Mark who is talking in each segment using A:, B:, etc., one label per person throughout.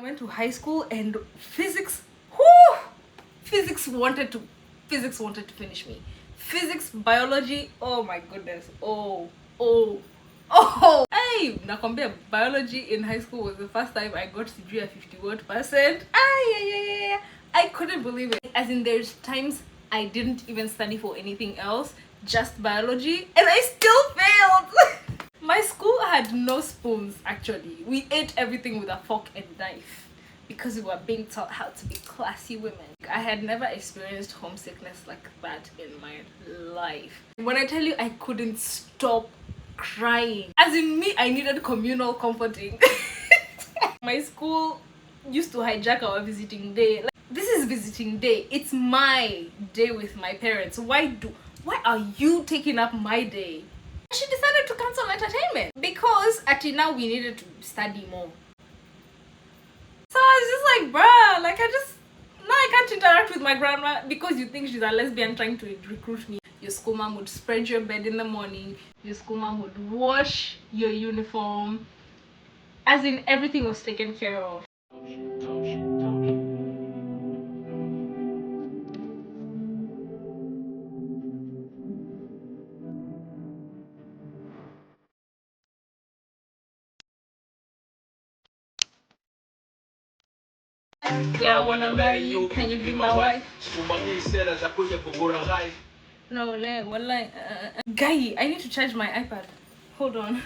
A: went to high school and physics wanted to finish me. Physics, biology, oh my goodness. Hey, nakwambia biology in high school was the first time I got to do a 51%. I couldn't believe it. As in, there's times I didn't even study for anything else, just biology, and I still failed. My school had no spoons, actually. We ate everything with a fork and knife because we were being taught how to be classy women. I had never experienced homesickness like that in my life. When I tell you I couldn't stop crying, as in me, I needed communal comforting. My school used to hijack our visiting day. Like, this is visiting day. It's my day with my parents. Why are you taking up my day? She decided to cancel entertainment because actually now we needed to study more. So I was just like, bruh, like now I can't interact with my grandma because you think she's a lesbian trying to recruit me. Your school mom would spread your bed in the morning. Your school mom would wash your uniform. As in, everything was taken care of. Yeah, I wanna marry you. Can you be my wife? No, like, well, like, guy, I need to charge my iPad. Hold on.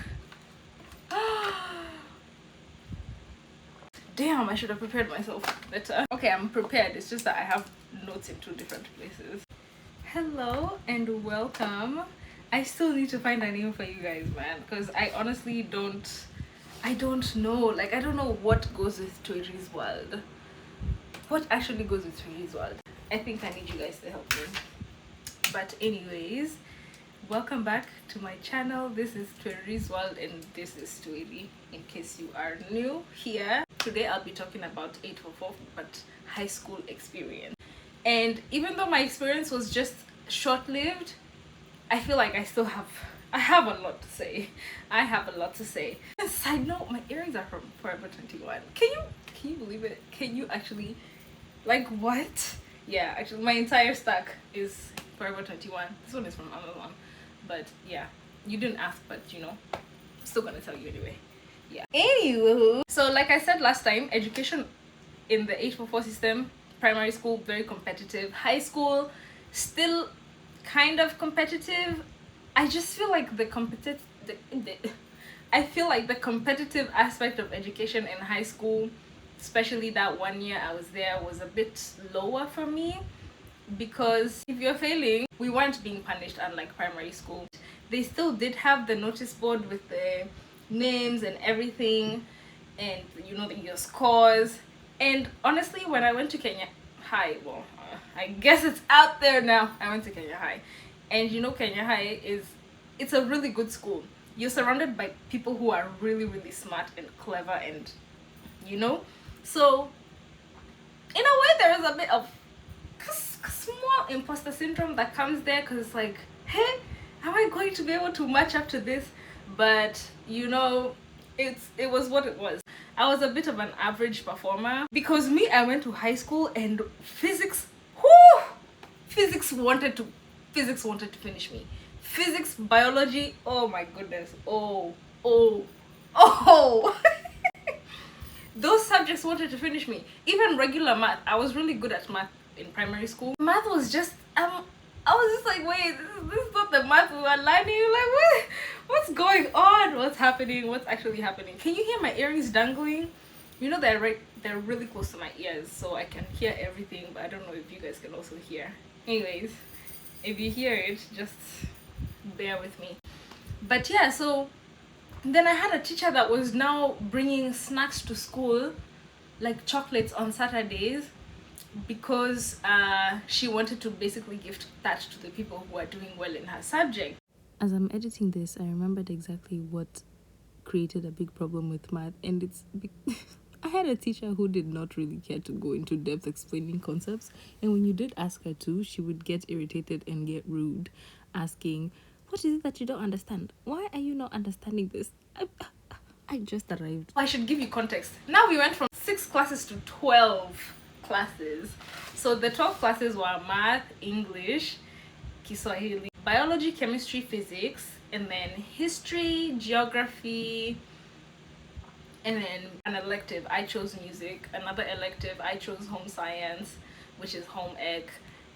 A: Damn, I should have prepared myself better. Okay, I'm prepared. It's just that I have notes in 2 different places. Hello and welcome. I still need to find a name for you guys, man, because I honestly don't know. Like, I don't know what goes with TWÜRI'S world. What actually goes with TWÜRI'S world? I think I need you guys to help me. But anyways, welcome back to my channel. This is TWÜRI'S world and this is TWÜRI, in case you are new here. Today I'll be talking about 844, but high school experience. And even though my experience was just short-lived, I feel like I have a lot to say. I have a lot to say. Side note, my earrings are from Forever 21. Can you believe it? Can you actually, like, what? Yeah, actually my entire stack is Forever 21. This one is from Amazon. But yeah, you didn't ask, but you know, I'm still gonna tell you anyway. Yeah. Anywho, so like I said last time, education in the 844 system, primary school very competitive, high school still kind of competitive. I just feel like the competitive aspect of education in high school, especially that 1 year I was there, was a bit lower for me, because if you're failing, we weren't being punished unlike primary school. They still did have the notice board with the names and everything, and you know, your scores. And honestly, when I went to Kenya High, well, I guess it's out there now. I went to Kenya High, and you know, Kenya High it's a really good school. You're surrounded by people who are really, really smart and clever, and you know, so in a way there is a bit of small imposter syndrome that comes there, because it's like, hey, am I going to be able to match up to this? But you know, it was what it was. I was a bit of an average performer because me, I went to high school and physics wanted to finish me. Physics, biology, oh my goodness. Those subjects wanted to finish me. Even regular math, I was really good at math in primary school. Math was just I was just like, wait, this is not the math we were learning. Like, what's going on? What's happening? What's actually happening? Can you hear my earrings dangling? You know, they're really close to my ears, so I can hear everything, but I don't know if you guys can also hear. Anyways, if you hear it, just bear with me. But yeah, so then I had a teacher that was now bringing snacks to school, like chocolates on Saturdays, because she wanted to basically gift that to the people who are doing well in her subject.
B: As I'm editing this, I remembered exactly what created a big problem with math, and I had a teacher who did not really care to go into depth explaining concepts, and when you did ask her to, she would get irritated and get rude, asking, what is it that you don't understand? Why are you not understanding this? I just arrived.
A: I should give you context. Now we went from 6 classes to 12 classes. So the 12 classes were math, English, Kiswahili, biology, chemistry, physics, and then history, geography, and then an elective. I chose music. Another elective, I chose home science, which is home ec.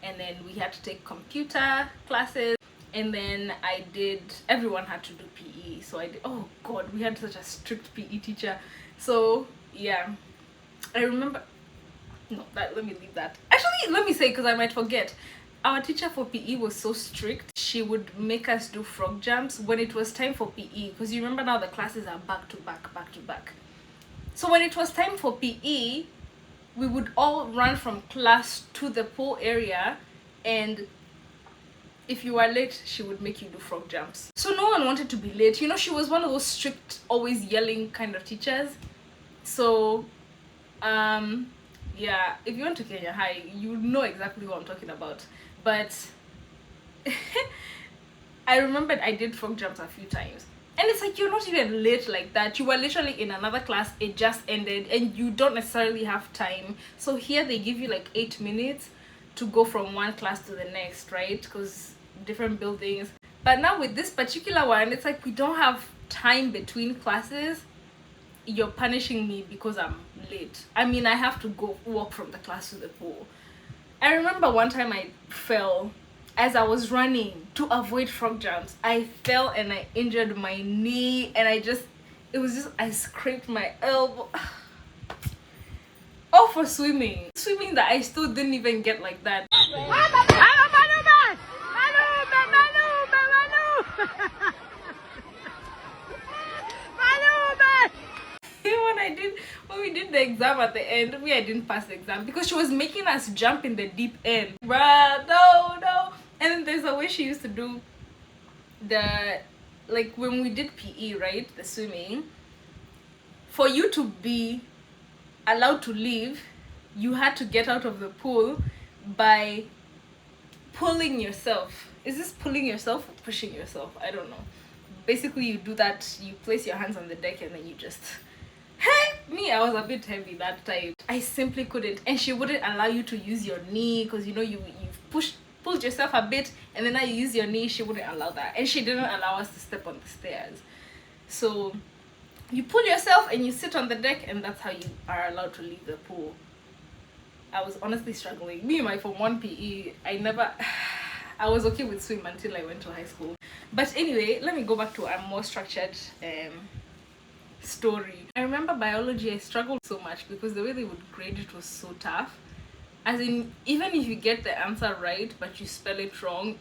A: And then we had to take computer classes. And then everyone had to do PE. So I did, oh God, we had such a strict PE teacher. So yeah, I remember, no, let me leave that. Actually, let me say, because I might forget. Our teacher for PE was so strict. She would make us do frog jumps when it was time for PE. Because you remember now the classes are back to back, back to back. So when it was time for PE, we would all run from class to the pool area, and if you were late, she would make you do frog jumps. So no one wanted to be late. You know, she was one of those strict, always yelling kind of teachers. So, yeah, if you went to Kenya High, you know exactly what I'm talking about. But I remembered I did frog jumps a few times. And it's like, you're not even late like that. You were literally in another class, it just ended, and you don't necessarily have time. So here they give you like 8 minutes to go from one class to the next, right? Because different buildings. But now with this particular one, it's like we don't have time between classes. You're punishing me because I'm late. I mean, I have to go walk from the class to the pool. I remember one time I fell as I was running to avoid frog jumps. I fell and I injured my knee, and I scraped my elbow. Oh, for swimming that I still didn't even get like that. When we did the exam at the end, I didn't pass the exam because she was making us jump in the deep end. Bruh, no. And then there's a way she used to do like when we did PE, right? The swimming. For you to be allowed to leave, you had to get out of the pool by pulling yourself. Is this pulling yourself or pushing yourself? I don't know. Basically, you do that, you place your hands on the deck, and then you just... Me, I was a bit heavy that time. I simply couldn't. And she wouldn't allow you to use your knee, because you know you've pulled yourself a bit, and then now you use your knee. She wouldn't allow that, and she didn't allow us to step on the stairs. So you pull yourself and you sit on the deck, and that's how you are allowed to leave the pool. I was honestly struggling. Me, my Form 1 PE, I was okay with swim until I went to high school. But anyway, let me go back to a more structured story. I remember biology, I struggled so much because the way they would grade it was so tough. As in, even if you get the answer right but you spell it wrong,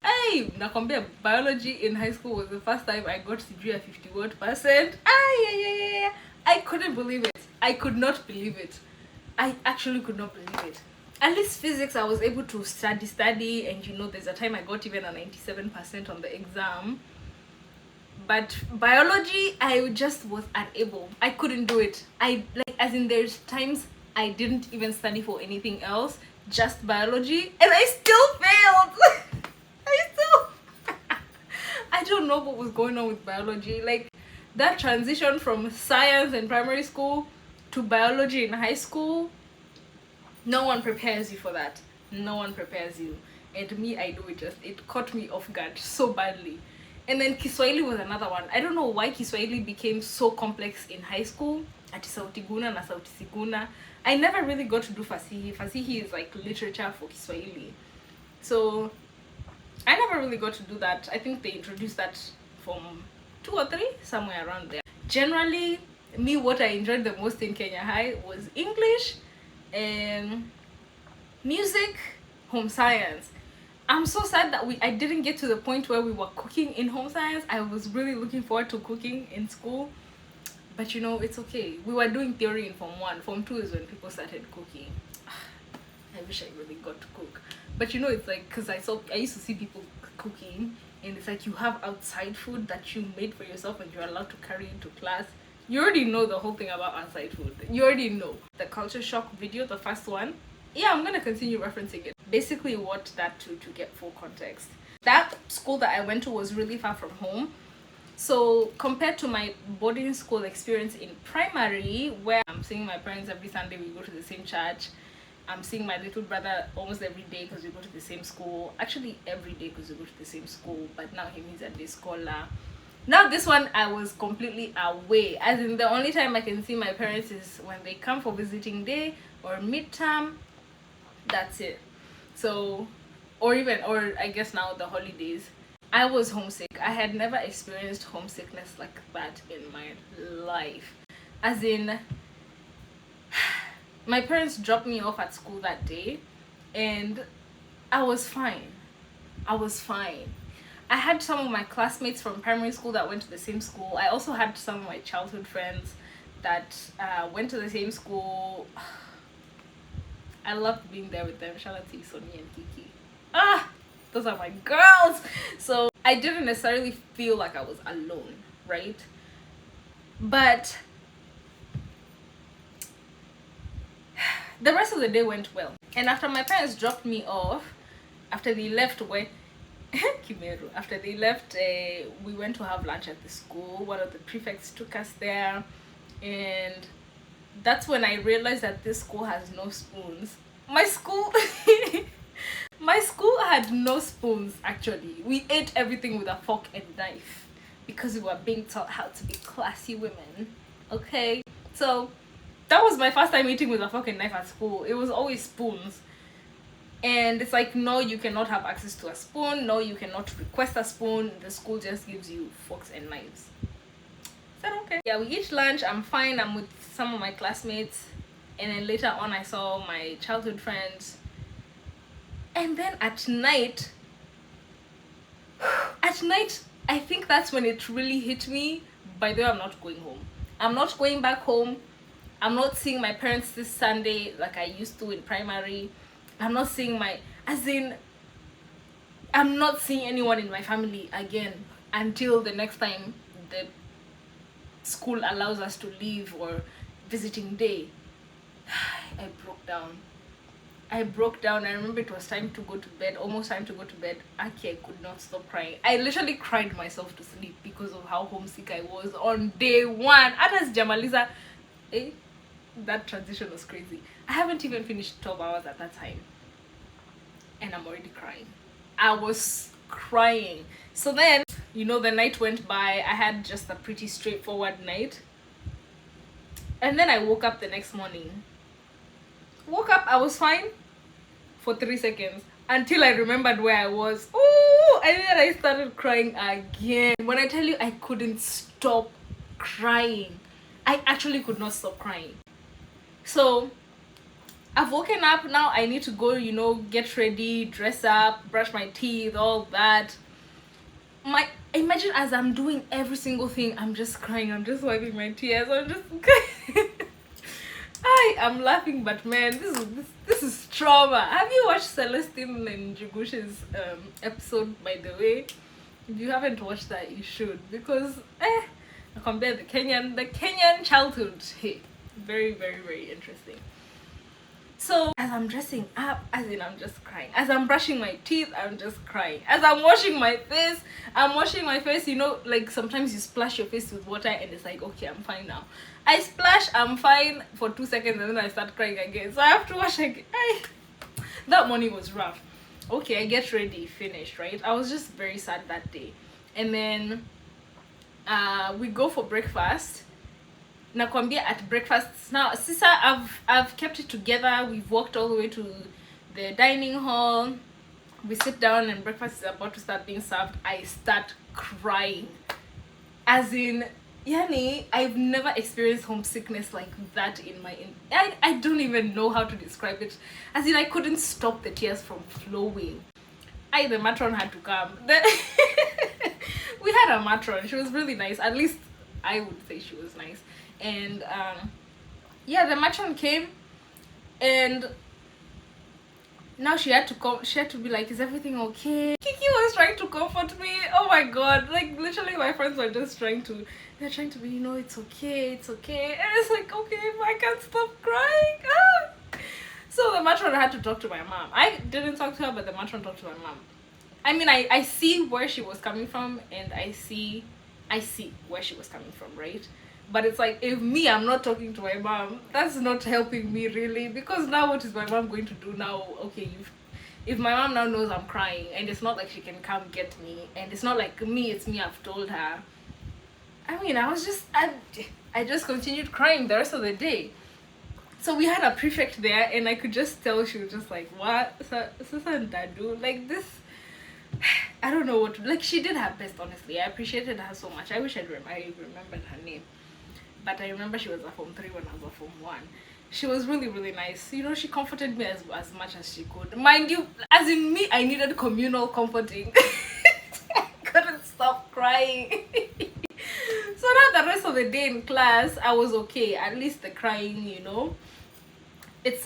A: nakwambia, biology in high school was the first time I got to do a 51%. I couldn't believe it. I could not believe it. I actually could not believe it. At least physics, I was able to study, and you know, there's a time I got even a 97% on the exam. But biology, I just was unable. I couldn't do it. There's times I didn't even study for anything else, just biology, and I still failed. I don't know what was going on with biology. Like, that transition from science in primary school to biology in high school, no one prepares you for that. No one prepares you. And me, I do it. It caught me off guard so badly. And then Kiswahili was another one. I don't know why Kiswahili became so complex in high school. Ati sauti guna na sauti siguna. I never really got to do fasihi. Fasihi is like literature for Kiswahili. So I never really got to do that. I think they introduced that from 2 or 3, somewhere around there. Generally, me, what I enjoyed the most in Kenya High was English, music, home science. I'm so sad that I didn't get to the point where we were cooking in home science. I was really looking forward to cooking in school. But you know, it's okay. We were doing theory in Form 1. Form 2 is when people started cooking. I wish I really got to cook. But you know, it's like, because I used to see people cooking, and it's like you have outside food that you made for yourself and you're allowed to carry into class. You already know the whole thing about outside food. You already know. The culture shock video, the first one, yeah, I'm gonna continue referencing it. Basically watch that to get full context. That school that I went to was really far from home, So compared to my boarding school experience in primary, where I'm seeing my parents every Sunday, we go to the same church. I'm seeing my little brother almost every day because we go to the same school. Actually, every day because we go to the same school. But now he means at the scholar. Now this one, I was completely away. As in, the only time I can see my parents is when they come for visiting day or midterm. That's it. So, or I guess now the holidays. I was homesick. I had never experienced homesickness like that in my life. As in, my parents dropped me off at school that day, and I was fine. I was fine. I had some of my classmates from primary school that went to the same school. I also had some of my childhood friends that went to the same school. I loved being there with them. Shout out to Sonny and Kiki. Those are my girls. So I didn't necessarily feel like I was alone, right? But the rest of the day went well. And after my parents dropped me off, after they left, Kimeru, after they left, we went to have lunch at the school. One of the prefects took us there, and that's when I realized that this school has no spoons. My school my school had no spoons. Actually, we ate everything with a fork and knife because we were being taught how to be classy women. Okay, so that was my first time eating with a fork and knife at school. It was always spoons. And it's like, no, you cannot have access to a spoon. No, you cannot request a spoon. The school just gives you forks and knives. Is that okay? Yeah, we eat lunch. I'm fine. I'm with some of my classmates. And then later on, I saw my childhood friends. And then at night, I think that's when it really hit me. By the way, I'm not going home. I'm not going back home. I'm not seeing my parents this Sunday like I used to in primary. I'm not seeing I'm not seeing anyone in my family again until the next time the school allows us to leave or visiting day. I broke down. I remember it was time to go to bed, almost time to go to bed. Aki, I could not stop crying. I literally cried myself to sleep because of how homesick I was on day one. Atas Jamaliza, that transition was crazy. I haven't even finished 12 hours at that time, and I'm already crying. I was crying. So then, the night went by. I had just a pretty straightforward night, and then I woke up the next morning. I was fine for 3 seconds until I remembered where I was. Oh, and then I started crying again. When I tell you I couldn't stop crying, I actually could not stop crying. So I've woken up now. I need to go, get ready, dress up, brush my teeth, all that. Imagine as I'm doing every single thing, I'm just crying. I'm just wiping my tears. I'm just I'm laughing, but man, this is trauma. Have you watched Celestine and Jigush's episode, by the way? If you haven't watched that, you should, because I compare the Kenyan childhood. Hey, very, very, very interesting. So as I'm dressing up, I'm just crying. As I'm brushing my teeth, I'm just crying. As I'm washing my face, like sometimes you splash your face with water and it's like, okay, I'm fine now. I splash, I'm fine for 2 seconds, and then I start crying again. So I have to wash again. That morning was rough. Okay, I get ready, finished, right? I was just very sad that day. And then we go for breakfast. Nakwambia at breakfast now, Sisa, I've kept it together. We've walked all the way to the dining hall. We sit down and breakfast is about to start being served. I start crying. As in, Yani, I've never experienced homesickness like that I don't even know how to describe it. As in, I couldn't stop the tears from flowing. The matron had to come. We had a matron. She was really nice. At least I would say she was nice. And the matron came, and now she had to be like, is everything okay? Kiki was trying to comfort me. Oh my god, like literally my friends were just trying to be, it's okay, and it's like, okay, I can't stop crying. So the matron had to talk to my mom. I didn't talk to her, but the matron talked to my mom. I mean, I see where she was coming from, and I see I see where she was coming from, right? But it's like, if me, I'm not talking to my mom, that's not helping me really, because now what is my mom going to do now? Okay, if my mom now knows I'm crying, and it's not like she can come get me, and it's not like me, it's me, I've told her. I mean, I just continued crying the rest of the day. So we had a prefect there, and I could just tell she was just like, what? Dadu? Like this, I don't know what to, like, she did her best, honestly. I appreciated her so much. I wish I remembered her name. But I remember she was a Form 3 when I was a Form 1. She was really, really nice. You know, she comforted me as much as she could. Mind you, as in me, I needed communal comforting. I couldn't stop crying. So now the rest of the day in class, I was okay. At least the crying, you know. It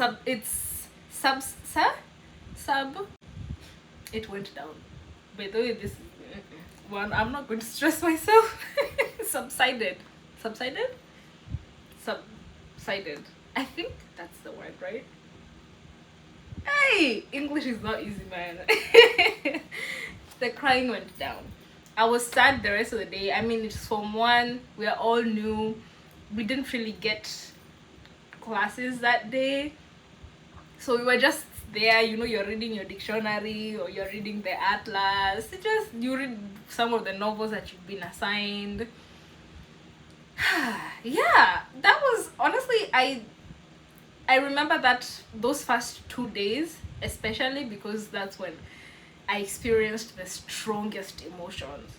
A: went down. By the way, this one, I'm not going to stress myself. Subsided. I think that's the word, right? Hey, English is not easy, man. The crying went down. I was sad the rest of the day. I mean, it's Form 1. We are all new. We didn't really get classes that day. So we were just there, you know, you're reading your dictionary or you're reading the atlas. You read some of the novels that you've been assigned. Yeah, that was honestly, I remember that those first 2 days, especially because that's when I experienced the strongest emotions.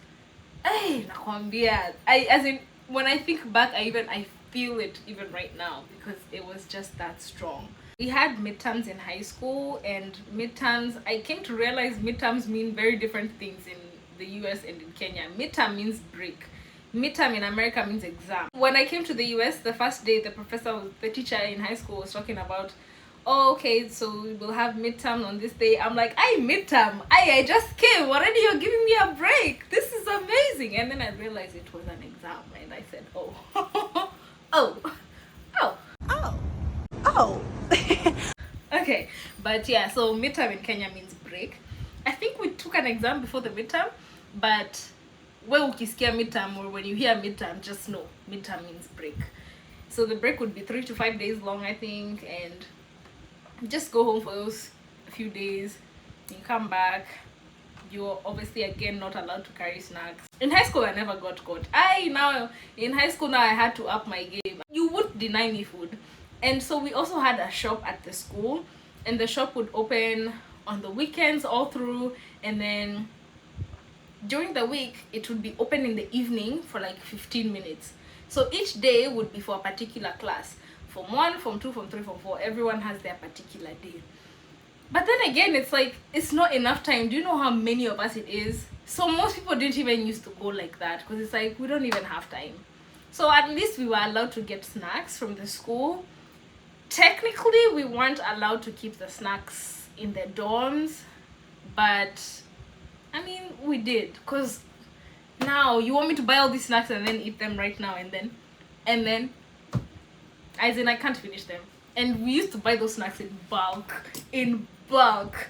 A: Hey, nakwambia, as in, when I think back, I feel it even right now, because it was just that strong. We had midterms in high school, and midterms, I came to realize midterms mean very different things in the US and in Kenya. Midterm means break. Midterm in America means exam. When I came to the US, the first day, the teacher in high school was talking about, oh, okay, so we'll have midterm on this day. I'm like, midterm, I just came already, you're giving me a break, this is amazing. And then I realized it was an exam, and I said, oh. Okay, but yeah, so midterm in Kenya means break. I think we took an exam before the midterm, but when ukisikia midterm, or when you hear midterm, just know midterm means break. So the break would be 3 to 5 days long, I think, and just go home for those few days. You come back, you're obviously again not allowed to carry snacks. In high school, I never got caught. In high school now, I had to up my game. You would deny me food. And so we also had a shop at the school, and the shop would open on the weekends all through, and then during the week it would be open in the evening for like 15 minutes. So each day would be for a particular class. Form 1, Form 2, Form 3, Form 4, everyone has their particular day. But then again, it's like, it's not enough time. Do you know how many of us it is? So most people didn't even used to go like that, because it's like, we don't even have time. So at least we were allowed to get snacks from the school. Technically, we weren't allowed to keep the snacks in the dorms, but I mean, we did, because now you want me to buy all these snacks and then eat them right now, and then as in, I can't finish them. And we used to buy those snacks in bulk.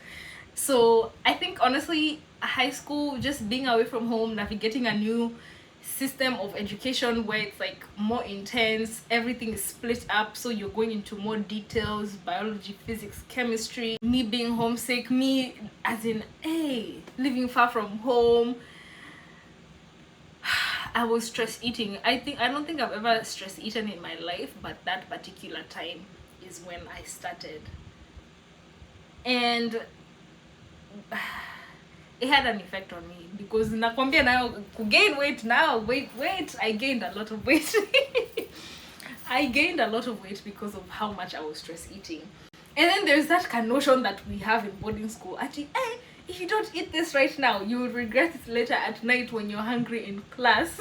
A: So I think honestly, high school, just being away from home, navigating a new system of education where it's like more intense, everything is split up, so you're going into more details, biology, physics, chemistry. Me being homesick, me as in, living far from home, I was stress eating. I don't think I've ever stress eaten in my life, but that particular time is when I started. And it had an effect on me, because nakwambia now gain weight now. Wait, I gained a lot of weight. I gained a lot of weight because of how much I was stress eating. And then there's that kind of notion that we have in boarding school. Actually, if you don't eat this right now, you will regret it later at night when you're hungry in class.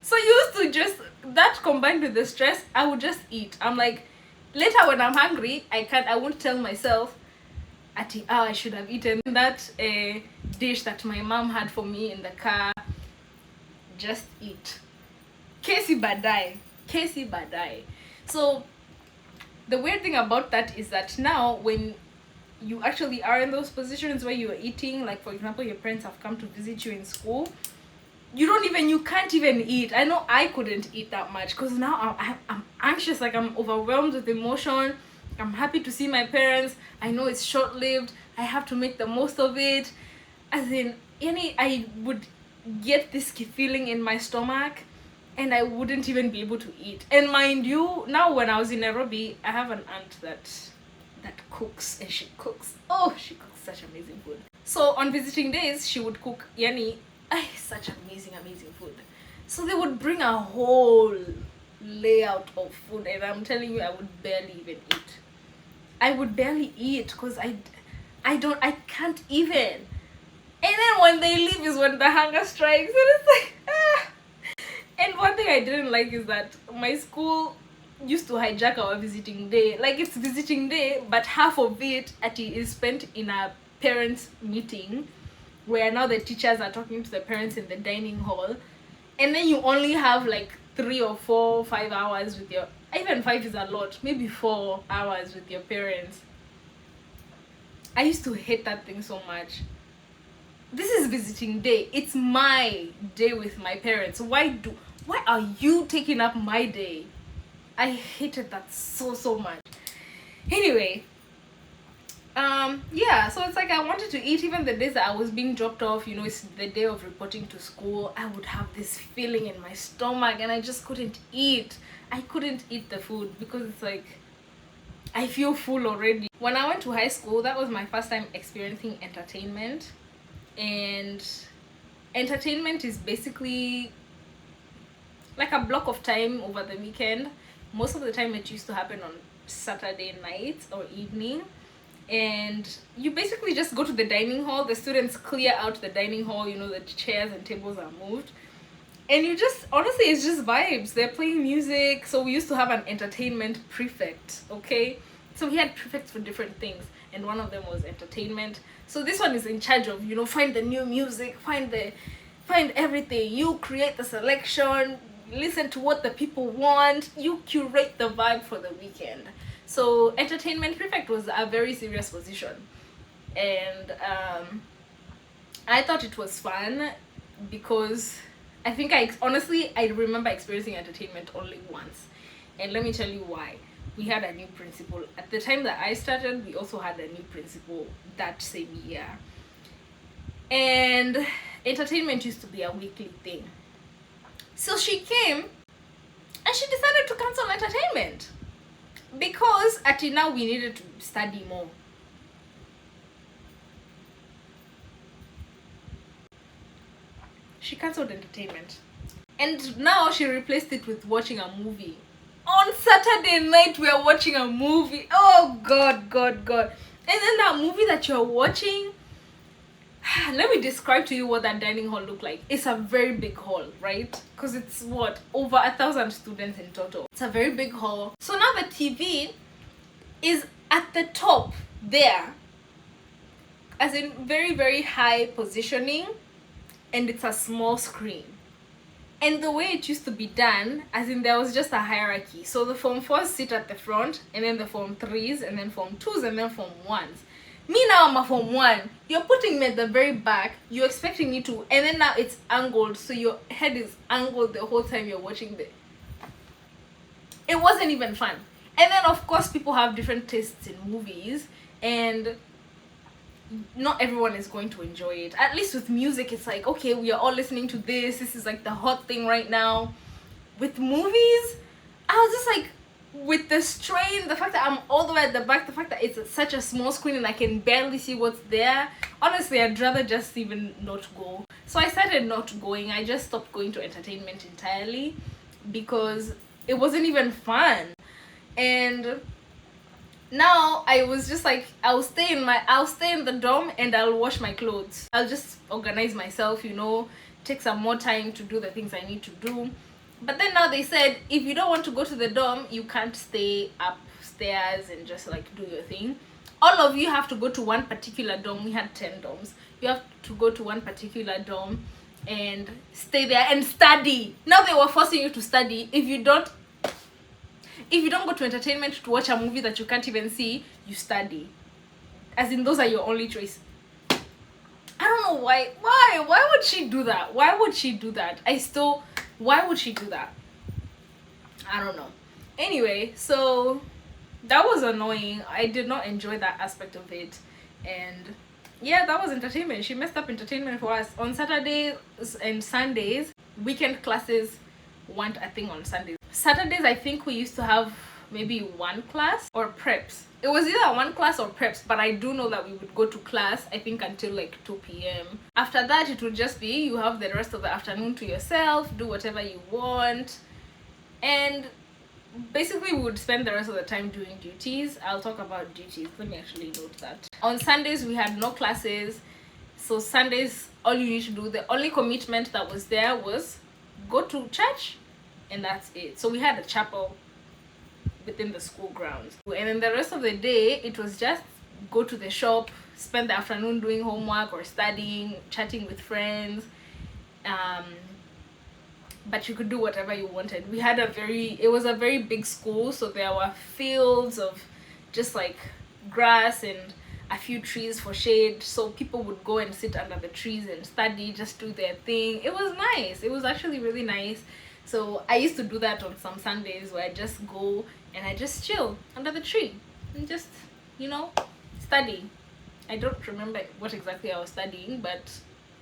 A: So used to just, that combined with the stress, I would just eat. I'm like, later when I'm hungry, I won't tell myself, I should have eaten that dish that my mom had for me in the car. Just eat. Kesi badai. So the weird thing about that is that now when you actually are in those positions where you're eating, like for example, your parents have come to visit you in school, you can't even eat. I know I couldn't eat that much because now I'm anxious, like I'm overwhelmed with emotion. I'm happy to see my parents. I know it's short-lived. I have to make the most of it. As in, I would get this feeling in my stomach and I wouldn't even be able to eat. And mind you, now when I was in Nairobi, I have an aunt that cooks, and she cooks such amazing food. So on visiting days, she would cook such amazing food. So they would bring a whole layout of food, and I'm telling you, I would barely even eat. I would barely eat because I can't even. And then when they leave is when the hunger strikes, and it's like And one thing I didn't like is that my school used to hijack our visiting day. Like, it's visiting day, but half of it is spent in a parents meeting where now the teachers are talking to the parents in the dining hall, and then you only have like 3 or 4 5 hours with your, even 5 is a lot, maybe 4 hours with your parents. I used to hate that thing so much. This is visiting day. It's my day with my parents. Why are you taking up my day? I hated that so much. Anyway, yeah, so it's like I wanted to eat. Even the days that I was being dropped off, it's the day of reporting to school, I would have this feeling in my stomach and I just couldn't eat. I couldn't eat the food because it's like I feel full already. When I went to high school, that was my first time experiencing entertainment. And entertainment is basically like a block of time over the weekend. Most of the time it used to happen on Saturday night or evening, and you basically just go to the dining hall. The students clear out the dining hall, the chairs and tables are moved, and you just, honestly, it's just vibes. They're playing music. So we used to have an entertainment prefect, okay? So we had prefects for different things, and one of them was entertainment. So this one is in charge of, find the new music, find everything. You create the selection, listen to what the people want, you curate the vibe for the weekend. So entertainment prefect was a very serious position, and I thought it was fun because I think I remember experiencing entertainment only once, and let me tell you why. We had a new principal. At the time that I started, we also had a new principal that same year. And entertainment used to be a weekly thing. So she came and she decided to cancel entertainment because until now we needed to study more. She cancelled entertainment. And now she replaced it with watching a movie. On Saturday night, we are watching a movie. Oh, God. And then that movie that you're watching, let me describe to you what that dining hall looked like. It's a very big hall, right? Because it's over 1,000 students in total. It's a very big hall. So now the TV is at the top there, as in very, very high positioning, and it's a small screen. And the way it used to be done, as in there was just a hierarchy. So the Form 4s sit at the front, and then the Form 3s, and then Form 2s, and then Form 1s. Me now, I'm a Form 1. You're putting me at the very back. You're expecting me to, and then now it's angled, so your head is angled the whole time you're watching It wasn't even fun. And then, of course, people have different tastes in movies, and not everyone is going to enjoy it. At least with music, it's like, okay, we are all listening to this is like the hot thing right now. With movies, I was just like, with the strain, the fact that I'm all the way at the back, the fact that it's such a small screen and I can barely see what's there, honestly, I'd rather just even not go. So I started not going. I just stopped going to entertainment entirely because it wasn't even fun. And now I was just like, I'll stay in the dorm and I'll wash my clothes. I'll just organize myself, take some more time to do the things I need to do. But then now they said, if you don't want to go to the dorm, you can't stay upstairs and just like do your thing. All of you have to go to one particular dorm. We had 10 dorms. You have to go to one particular dorm and stay there and study. Now they were forcing you to study. If you don't go to entertainment to watch a movie that you can't even see, you study. As in, those are your only choice. I don't know why would she do that? Why would she do that? Why would she do that? I don't know. Anyway, so that was annoying. I did not enjoy that aspect of it. And yeah, that was entertainment. She messed up entertainment for us. On Saturdays and Sundays, weekend classes weren't a thing on Sundays. Saturdays, I think we used to have maybe one class or preps. It was either one class or preps, but I do know that we would go to class, I think, until like 2 p.m. After that, it would just be you have the rest of the afternoon to yourself, do whatever you want. And basically we would spend the rest of the time doing duties. I'll talk about duties. Let me actually note that. On Sundays, we had no classes. So Sundays, all you need to do, the only commitment that was there was go to church, and that's it. So we had a chapel within the school grounds, and then the rest of the day it was just go to the shop, spend the afternoon doing homework or studying, chatting with friends, but you could do whatever you wanted. It was a very big school, so there were fields of just like grass and a few trees for shade, so people would go and sit under the trees and study, just do their thing. It was nice. It was actually really nice. So I used to do that on some Sundays, where I just go and I just chill under the tree and just, study. I don't remember what exactly I was studying, but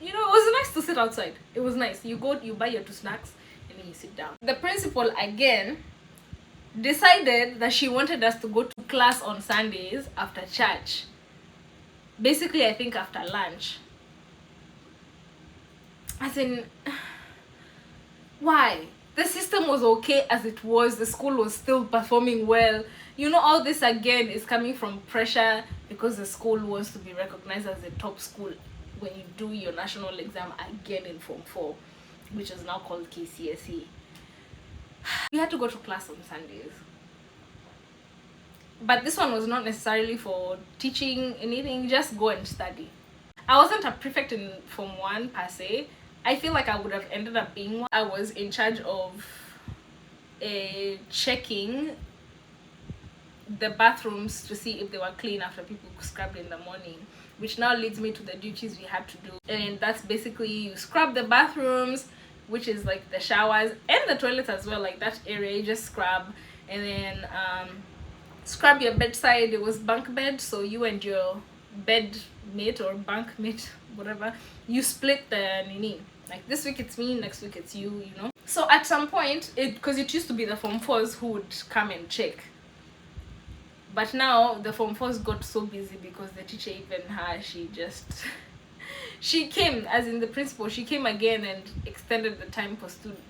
A: it was nice to sit outside. It was nice. You go, you buy your 2 snacks, and then you sit down. The principal again decided that she wanted us to go to class on Sundays after church. Basically, I think after lunch. As in, why? The system was okay as it was. The school was still performing well. All this again is coming from pressure because the school wants to be recognized as a top school when you do your national exam again in Form 4, which is now called KCSE. We had to go to class on Sundays. But this one was not necessarily for teaching anything, just go and study. I wasn't a prefect in Form 1 per se. I feel like I would have ended up being one. I was in charge of checking the bathrooms to see if they were clean after people scrubbed in the morning, which now leads me to the duties we had to do. And that's basically you scrub the bathrooms, which is like the showers and the toilets as well, like that area you just scrub. And then scrub your bedside. It was bunk bed, so you and your bed mate or bunk mate, whatever, you split the nini. Like this week it's me, next week it's you, So at some point, because it used to be the Form 4s who would come and check. But now the Form 4s got so busy because the teacher, even her, she came, as in the principal, she came again and extended the time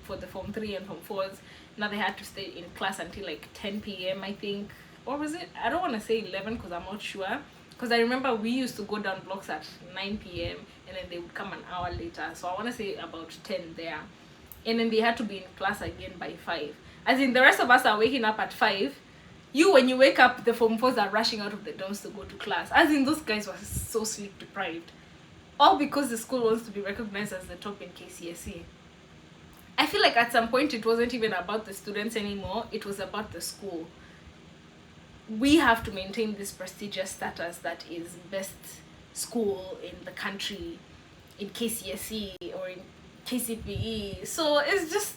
A: for the Form 3 and Form 4s. Now they had to stay in class until like 10 p.m. I think. Or was it? I don't want to say 11 because I'm not sure. Because I remember we used to go down blocks at 9 p.m. and then they would come an hour later. So I want to say about 10 there. And then they had to be in class again by 5. As in, the rest of us are waking up at 5. When you wake up, the Form 4s are rushing out of the dorms to go to class. As in, those guys were so sleep deprived. All because the school wants to be recognized as the top in KCSE. I feel like at some point it wasn't even about the students anymore. It was about the school. We have to maintain this prestigious status that is best school in the country, in KCSE or in KCPE. So it's just,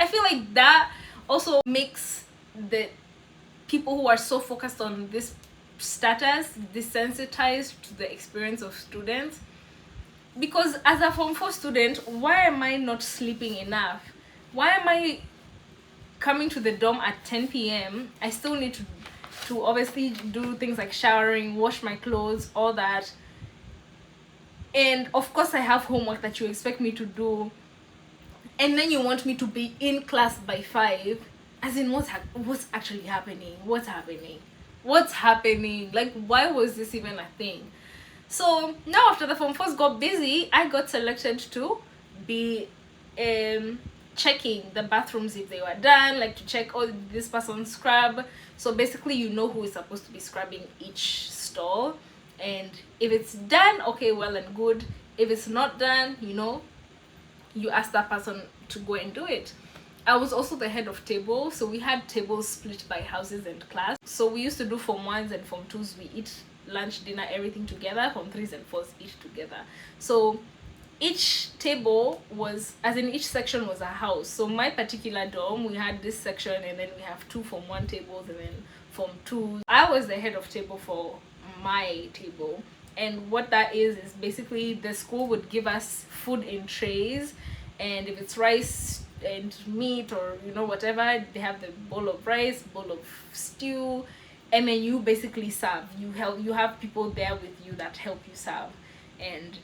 A: I feel like that also makes the people who are so focused on this status desensitized to the experience of students. Because as a Form 4 student, why am I not sleeping enough? Why am I coming to the dorm at 10 p.m? I still need to obviously do things like showering, wash my clothes, all that. And of course I have homework that you expect me to do. And then you want me to be in class by 5. As in, what's actually happening? What's happening? Like, why was this even a thing? So now after the Form 4s got busy, I got selected to be checking the bathrooms if they were done, like to check, oh, did this person scrub? So basically who is supposed to be scrubbing each stall, and if it's done, okay, well and good. If it's not done, you ask that person to go and do it. I was also the head of table, so we had tables split by houses and class. So we used to do Form 1s and Form 2s, we eat lunch, dinner, everything together. Form 3s and 4s eat together. So each table was, as in each section was a house. So my particular dorm, we had this section, and then we have 2 Form 1 tables and then Form 2. I was the head of table for my table, and what that is basically the school would give us food in trays, and if it's rice and meat or whatever, they have the bowl of rice, bowl of stew, and then you basically serve. You have people there with you that help you serve, and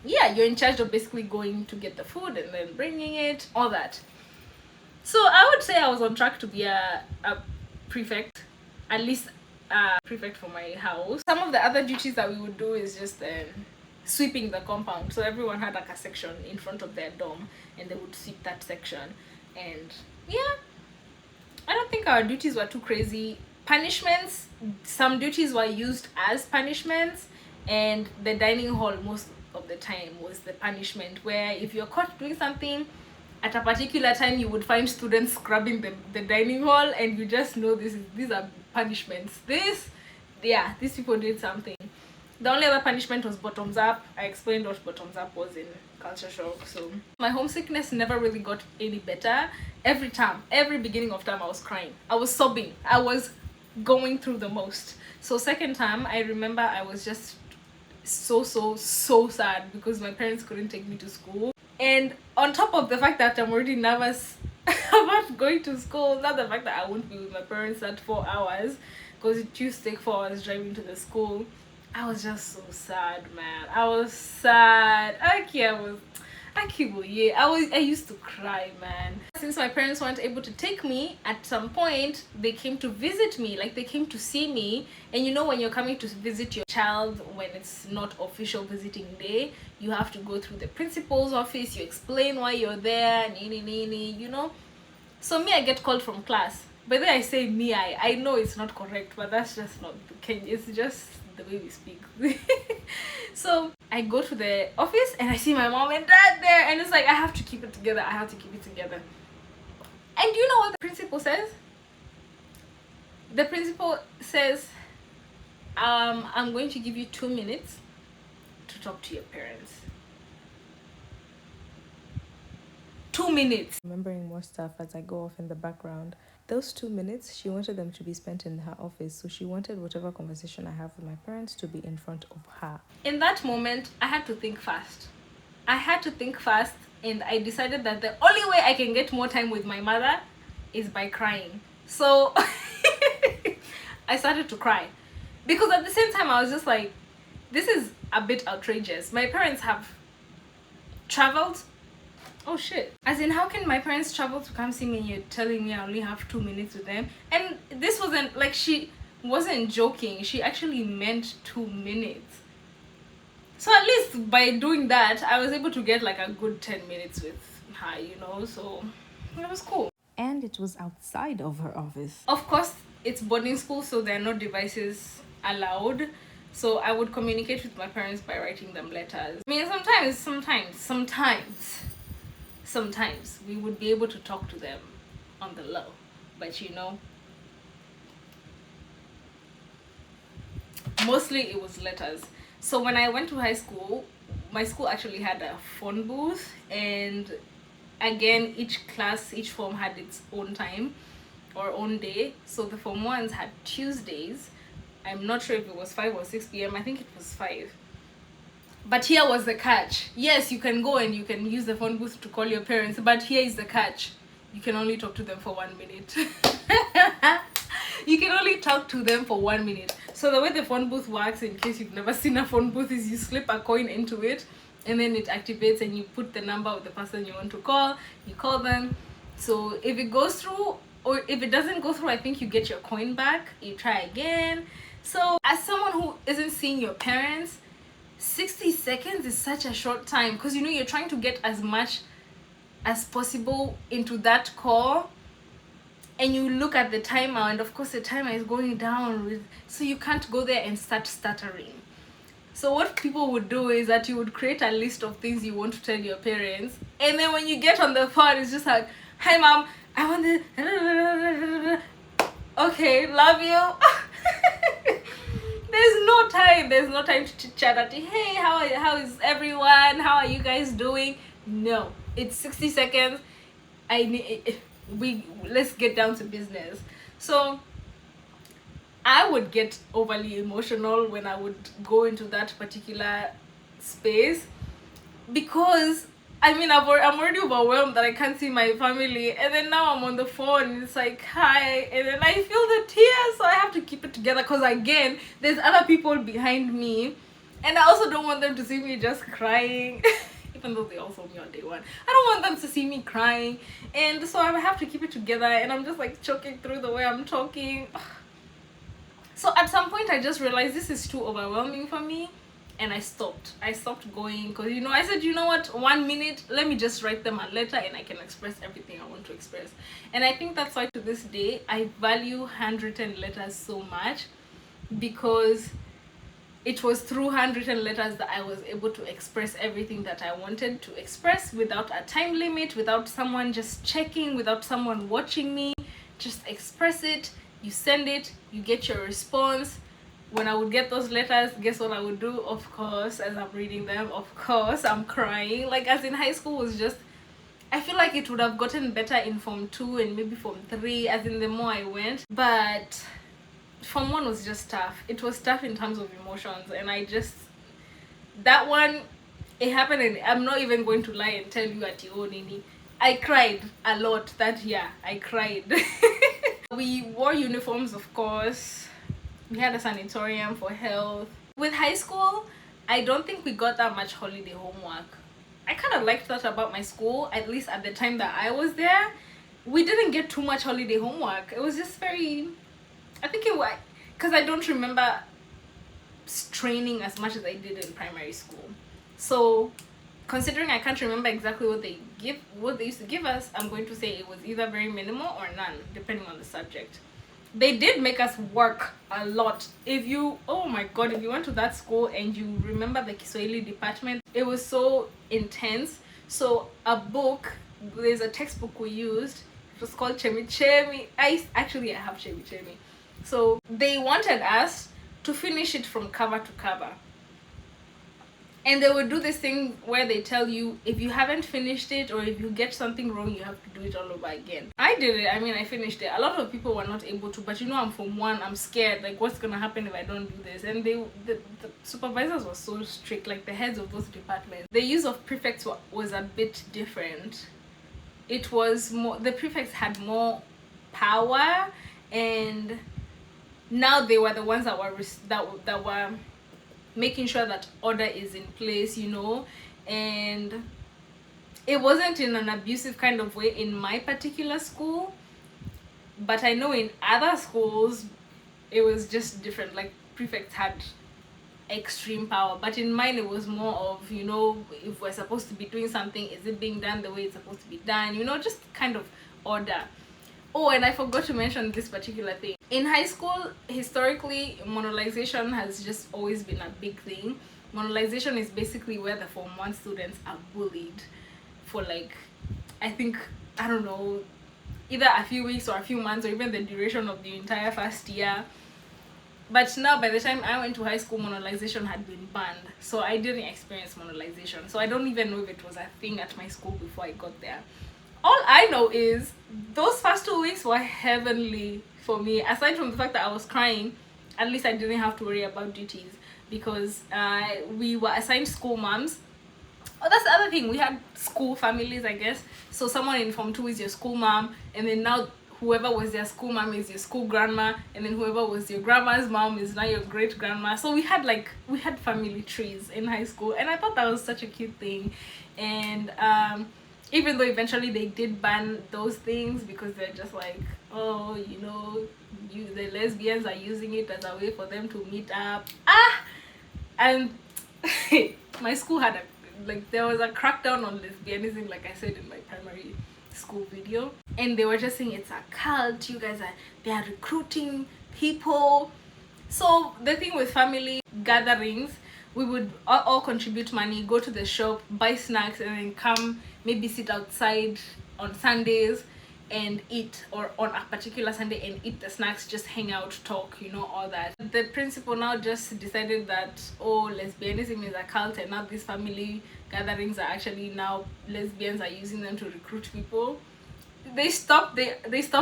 A: yeah, you're in charge of basically going to get the food and then bringing it, all that. So I would say I was on track to be a prefect, at least a prefect for my house. Some of the other duties that we would do is just sweeping the compound. So everyone had like a section in front of their dorm, and they would sweep that section. And yeah, I don't think our duties were too crazy. Punishments, some duties were used as punishments, and the dining hall most of the time was the punishment, where if you're caught doing something at a particular time, you would find students scrubbing the dining hall, and you just know these are punishments. These people did something. The only other punishment was bottoms up. I explained what bottoms up was in culture shock. So my homesickness never really got any better. Every beginning of term, I was crying, I was sobbing, I was going through the most. So second term, I remember I was just so sad because my parents couldn't take me to school, and on top of the fact that I'm already nervous about going to school, not the fact that I won't be with my parents at 4 hours, because it used to take 4 hours driving to the school. I was just so sad, man. I was sad. I used to cry, man. Since my parents weren't able to take me, at some point they came to visit me, like they came to see me. And when you're coming to visit your child when it's not official visiting day, you have to go through the principal's office, you explain why you're there, so me, I get called from class. By the way, I say me, I know it's not correct, but that's just not the case. It's just the way we speak. So I go to the office and I see my mom and dad there, and it's like I have to keep it together. And do you know what the principal says? The principal says, I'm going to give you 2 minutes to talk to your parents. 2 minutes.
B: Remembering more stuff as I go off in the background. Those 2 minutes, she wanted them to be spent in her office, so she wanted whatever conversation I have with my parents to be in front of her.
A: In that moment, I had to think fast. And I decided that the only way I can get more time with my mother is by crying. So I started to cry, because at the same time I was just like, this is a bit outrageous. My parents have traveled. Oh shit. As in, how can my parents travel to come see me and you're telling me I only have 2 minutes with them? And this wasn't like, she wasn't joking. She actually meant 2 minutes. So at least by doing that, I was able to get like a good 10 minutes with her, so it was cool.
B: And it was outside of her office.
A: Of course, it's boarding school, so there are no devices allowed. So I would communicate with my parents by writing them letters. I mean, sometimes we would be able to talk to them on the low, but mostly it was letters. So when I went to high school, my school actually had a phone booth, and again, each form had its own time or own day. So the Form 1s had Tuesdays. I'm not sure if it was 5 or 6 p.m. I think it was 5. But here was the catch. Yes, you can go and you can use the phone booth to call your parents, but here is the catch. You can only talk to them for 1 minute. You can only talk to them for 1 minute. So the way the phone booth works, in case you've never seen a phone booth, is you slip a coin into it, and then it activates, and you put the number of the person you want to call. You call them. So if it goes through, or if it doesn't go through, I think you get your coin back. You try again. So as someone who isn't seeing your parents, 60 seconds is such a short time, because you're trying to get as much as possible into that call, and you look at the timer, and of course the timer is going down, so you can't go there and start stuttering. So what people would do is that you would create a list of things you want to tell your parents, and then when you get on the phone, it's just like hi mom, I want this. Okay, love you. There's no time to chit chat at, hey, how is everyone, how are you guys doing? No, it's 60 seconds. I need, we let's get down to business. So I would get overly emotional when I would go into that particular space, because I mean, I'm already overwhelmed that I can't see my family, and then now I'm on the phone and it's like hi, and then I feel the tears, so I have to keep it together, because again there's other people behind me, and I also don't want them to see me just crying. Even though they all saw me on day one, I don't want them to see me crying, and so I have to keep it together, and I'm just like choking through the way I'm talking. So at some point I just realized this is too overwhelming for me, and I stopped going, because I said, you know what, 1 minute, let me just write them a letter and I can express everything I want to express. And I think that's why to this day I value handwritten letters so much, because it was through handwritten letters that I was able to express everything that I wanted to express, without a time limit, without someone just checking, without someone watching me. Just express it, you send it, you get your response. When I would get those letters, guess what I would do? Of course, as I'm reading them, of course I'm crying. Like, as in high school was just, I feel like it would have gotten better in form 2 and maybe form 3, as in the more I went, but form 1 was just tough. It was tough in terms of emotions, and that one, it happened, and I'm not even going to lie and tell you at your Nini, I cried a lot that year. I cried. We wore uniforms, of course. We had a sanatorium for health. With high school, I don't think we got that much holiday homework. I kind of liked that about my school, at least at the time that I was there. We didn't get too much holiday homework. It was just very, I think it was, because I don't remember training as much as I did in primary school. So considering I can't remember exactly what they used to give us, I'm going to say it was either very minimal or none, depending on the subject. They did make us work a lot. Oh my god, if you went to that school and you remember the Kiswahili department, it was so intense. So there's a textbook we used. It was called Chemi Chemi. I have Chemi Chemi. So they wanted us to finish it from cover to cover. And they would do this thing where they tell you, if you haven't finished it, or if you get something wrong, you have to do it all over again. I did it. I mean, I finished it. A lot of people were not able to, but I'm from 1, I'm scared, like, what's gonna happen if I don't do this? And the supervisors were so strict, like the heads of those departments. The use of prefects was a bit different. It was more, the prefects had more power, and now they were the ones that were making sure that order is in place, and it wasn't in an abusive kind of way in my particular school, but I know in other schools it was just different. Like, prefects had extreme power, but in mine it was more of, if we're supposed to be doing something, is it being done the way it's supposed to be done, just kind of order. Oh, and I forgot to mention this particular thing. In high school, historically, monolization has just always been a big thing. Monolization is basically where the Form 1 students are bullied for, like, I think, I don't know, either a few weeks or a few months, or even the duration of the entire first year. But now, by the time I went to high school, monolization had been banned. So I didn't experience monolization. So I don't even know if it was a thing at my school before I got there. All I know is those first 2 weeks were heavenly for me. Aside from the fact that I was crying, at least I didn't have to worry about duties, because we were assigned school moms. Oh, that's the other thing. We had school families, I guess. So someone in Form 2 is your school mom, and then now whoever was their school mom is your school grandma, and then whoever was your grandma's mom is now your great grandma. So we had family trees in high school, and I thought that was such a cute thing. And even though eventually they did ban those things, because they're just like, oh, the lesbians are using it as a way for them to meet up. And my school had there was a crackdown on lesbianism, like I said in my primary school video, and they were just saying it's a cult, they are recruiting people. So the thing with family gatherings, we would all contribute money, go to the shop, buy snacks, and then come maybe sit outside on Sundays and eat, or on a particular Sunday and eat the snacks, just hang out, talk, you know, all that. The principal now just decided that, oh, lesbianism is a cult, and now these family gatherings are actually, now lesbians are using them to recruit people. They stopped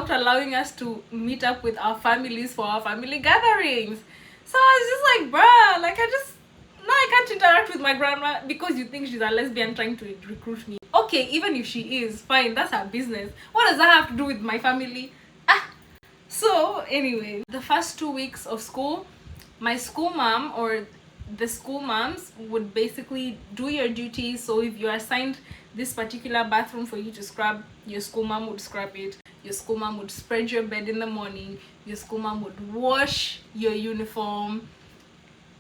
A: allowing us to meet up with our families for our family gatherings. So I was just like, bruh, like, now I can't interact with my grandma because you think she's a lesbian trying to recruit me. Okay, even if she is, fine, that's her business. What does that have to do with my family? So anyway, the first 2 weeks of school, my school mom, or the school moms, would basically do your duties. So if you're assigned this particular bathroom for you to scrub, your school mom would scrub it. Your school mom would spread your bed in the morning. Your school mom would wash your uniform.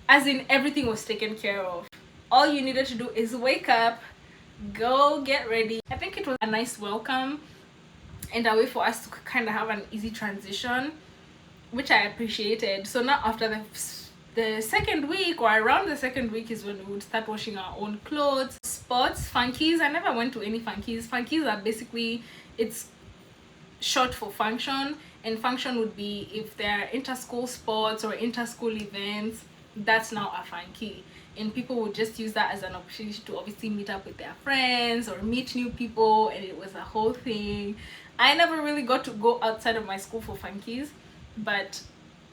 A: As in, everything was taken care of. All you needed to do is wake up, go get ready. I think it was a nice welcome and a way for us to kind of have an easy transition, which I appreciated. So now after the second week, or around the second week, is when we would start washing our own clothes. Sports, funkies. I never went to any funkies. Funkies are basically, it's short for function, and function would be if there are inter-school sports or inter-school events. That's now a funky, and people would just use that as an opportunity to obviously meet up with their friends or meet new people, and it was a whole thing. I never really got to go outside of my school for funkies, but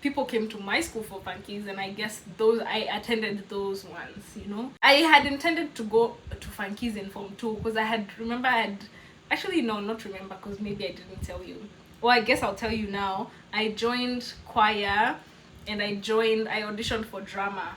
A: people came to my school for funkies, and I guess I attended those ones, you know. I had intended to go to funkies in Form 2 because actually, no, not remember, because maybe I didn't tell you. Well, I guess I'll tell you now. I joined choir, and I auditioned for drama.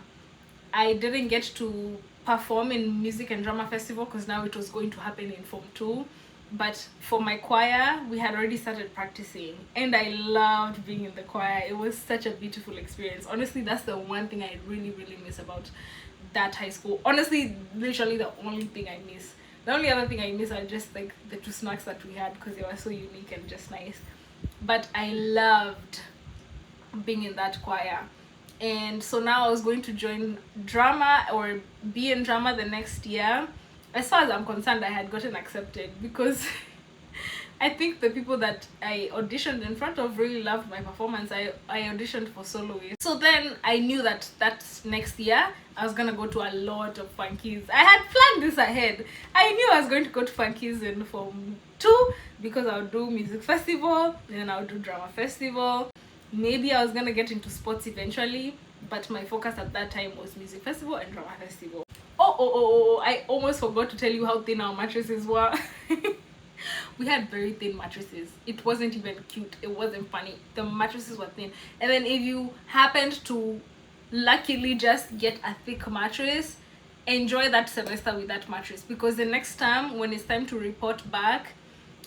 A: I didn't get to perform in music and drama festival because now it was going to happen in Form 2. But for my choir, we had already started practicing, and I loved being in the choir. It was such a beautiful experience. Honestly, that's the one thing I really, really miss about that high school. Honestly, literally the only thing I miss. The only other thing I miss are just like the 2 snacks that we had, because they were so unique and just nice. But I loved being in that choir. And so now I was going to join drama, or be in drama, the next year. As far as I'm concerned, I had gotten accepted because I think the people that I auditioned in front of really loved my performance. I auditioned for soloist. So then I knew that next year I was gonna go to a lot of funkies. I had planned this ahead. I knew I was going to go to funkies in Form 2 because I would do music festival, then I would do drama festival. Maybe I was gonna get into sports eventually, but my focus at that time was music festival and drama festival. Oh, I almost forgot to tell you how thin our mattresses were. We had very thin mattresses. It wasn't even cute. It wasn't funny. The mattresses were thin. And then if you happened to luckily just get a thick mattress, enjoy that semester with that mattress, because the next time when it's time to report back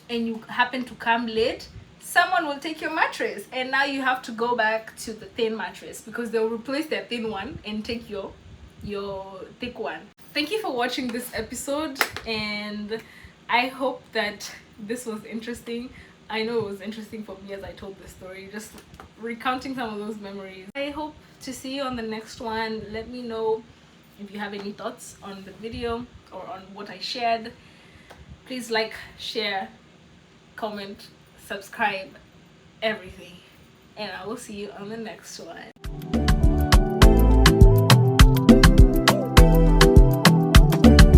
A: and you happen to come late, someone will take your mattress, and now you have to go back to the thin mattress because they'll replace their thin one and take your thick one. Thank you for watching this episode, and I hope that this was interesting. I know it was interesting for me as I told the story, just recounting some of those memories. I hope to see you on the next one. Let me know if you have any thoughts on the video or on what I shared. Please like, share, comment, subscribe, everything, and I will see you on the next one.